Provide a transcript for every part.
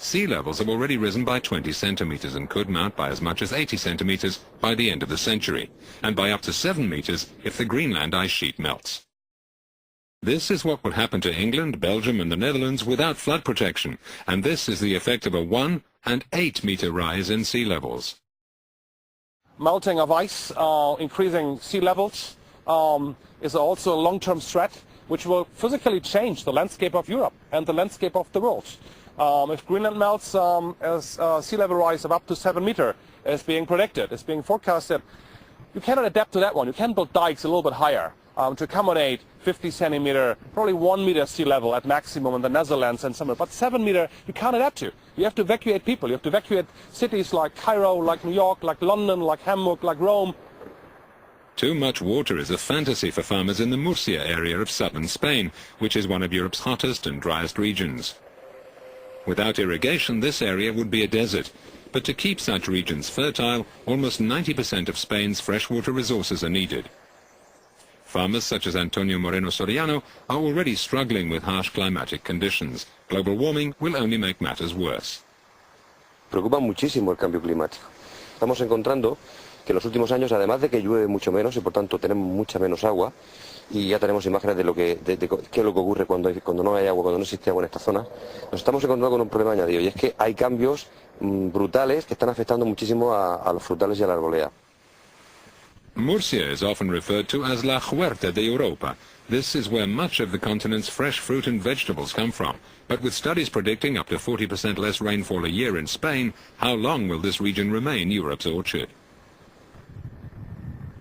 Sea levels have already risen by 20 centimeters and could mount by as much as 80 centimeters by the end of the century, and by up to 7 meters if the Greenland ice sheet melts. This is what would happen to England, Belgium and the Netherlands without flood protection, and this is the effect of a 1 and 8 meter rise in sea levels. Melting of ice, increasing sea levels is also a long-term threat which will physically change the landscape of Europe and the landscape of the world. If Greenland melts, as sea level rise of up to 7 meters is being predicted, is being forecasted, you cannot adapt to that one. You can build dikes a little bit higher to accommodate 50 centimeter, probably 1 meter sea level at maximum in the Netherlands and somewhere. But 7 meter, you can't adapt to. You have to evacuate people. You have to evacuate cities like Cairo, like New York, like London, like Hamburg, like Rome. Too much water is a fantasy for farmers in the Murcia area of southern Spain, which is one of Europe's hottest and driest regions. Without irrigation, this area would be a desert. But to keep such regions fertile, almost 90% of Spain's freshwater resources are needed. Farmers such as Antonio Moreno Soriano are already struggling with harsh climatic conditions. Global warming will only make matters worse. Preocupa muchísimo el cambio climático. Estamos encontrando que en los últimos años, además de que llueve mucho menos y por tanto tenemos mucha menos agua, y ya tenemos imágenes de qué es lo que ocurre cuando no hay agua, cuando no existe agua en esta zona, nos estamos encontrando con un problema añadido, y es que hay cambios brutales que están afectando muchísimo a los frutales y a la arbolea. Murcia is often referred to as La Huerta de Europa. This is where much of the continent's fresh fruit and vegetables come from. But with studies predicting up to 40% less rainfall a year in Spain, how long will this region remain Europe's orchard?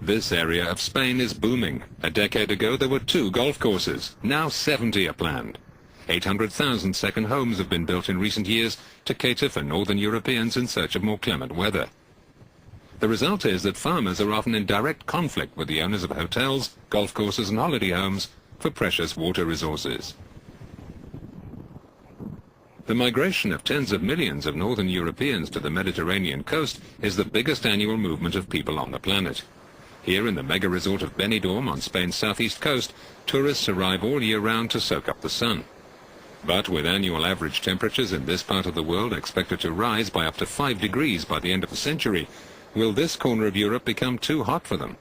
This area of Spain is booming. A decade ago there were 2 golf courses. Now 70 are planned. 800,000 second homes have been built in recent years to cater for northern Europeans in search of more clement weather. The result is that farmers are often in direct conflict with the owners of hotels, golf courses and holiday homes for precious water resources. The migration of tens of millions of northern Europeans to the Mediterranean coast is the biggest annual movement of people on the planet. Here in the mega resort of Benidorm on Spain's southeast coast, tourists arrive all year round to soak up the sun. But with annual average temperatures in this part of the world expected to rise by up to 5 degrees by the end of the century, will this corner of Europe become too hot for them?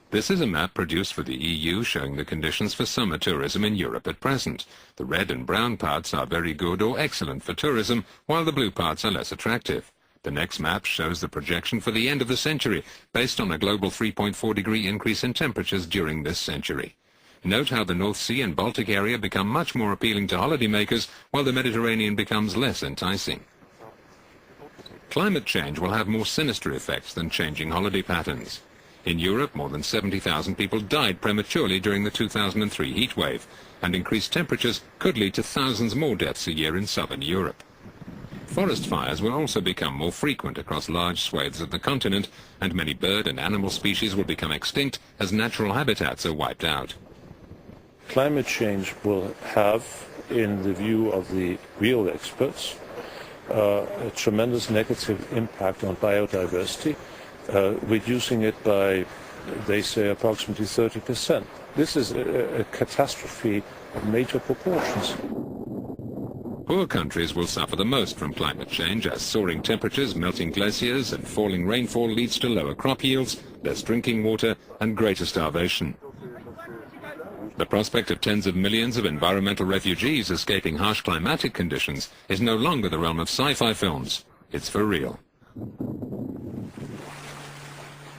This is a map produced for the EU showing the conditions for summer tourism in Europe at present. The red and brown parts are very good or excellent for tourism, while the blue parts are less attractive. The next map shows the projection for the end of the century, based on a global 3.4-degree increase in temperatures during this century. Note how the North Sea and Baltic area become much more appealing to holidaymakers, while the Mediterranean becomes less enticing. Climate change will have more sinister effects than changing holiday patterns. In Europe, more than 70,000 people died prematurely during the 2003 heat wave, and increased temperatures could lead to thousands more deaths a year in southern Europe. Forest fires will also become more frequent across large swathes of the continent, and many bird and animal species will become extinct as natural habitats are wiped out. Climate change will have, in the view of the real experts, a tremendous negative impact on biodiversity, reducing it by, they say, approximately 30%. This is a catastrophe of major proportions. Poor countries will suffer the most from climate change, as soaring temperatures, melting glaciers and falling rainfall leads to lower crop yields, less drinking water and greater starvation. The prospect of tens of millions of environmental refugees escaping harsh climatic conditions is no longer the realm of sci-fi films. It's for real.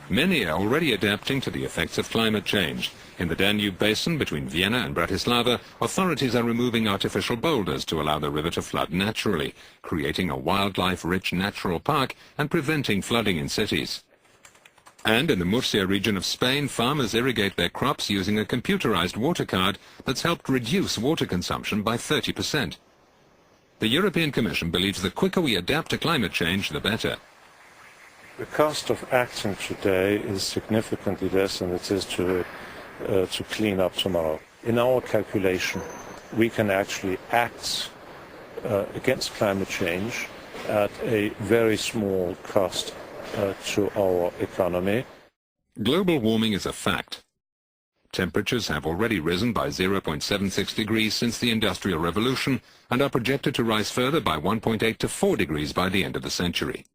Many are already adapting to the effects of climate change. In the Danube Basin between Vienna and Bratislava, authorities are removing artificial boulders to allow the river to flood naturally, creating a wildlife-rich natural park and preventing flooding in cities. And in the Murcia region of Spain, farmers irrigate their crops using a computerized water card that's helped reduce water consumption by 30%. The European Commission believes the quicker we adapt to climate change, the better. The cost of acting today is significantly less than it is to clean up tomorrow. In our calculation, we can actually act against climate change at a very small cost to our economy. Global warming is a fact. Temperatures have already risen by 0.76 degrees since the Industrial Revolution and are projected to rise further by 1.8 to 4 degrees by the end of the century.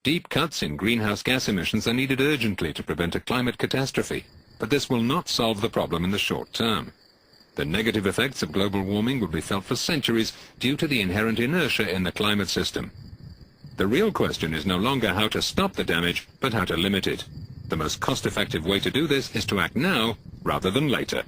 Deep cuts in greenhouse gas emissions are needed urgently to prevent a climate catastrophe, but this will not solve the problem in the short term. The negative effects of global warming will be felt for centuries due to the inherent inertia in the climate system. The real question is no longer how to stop the damage, but how to limit it. The most cost-effective way to do this is to act now rather than later.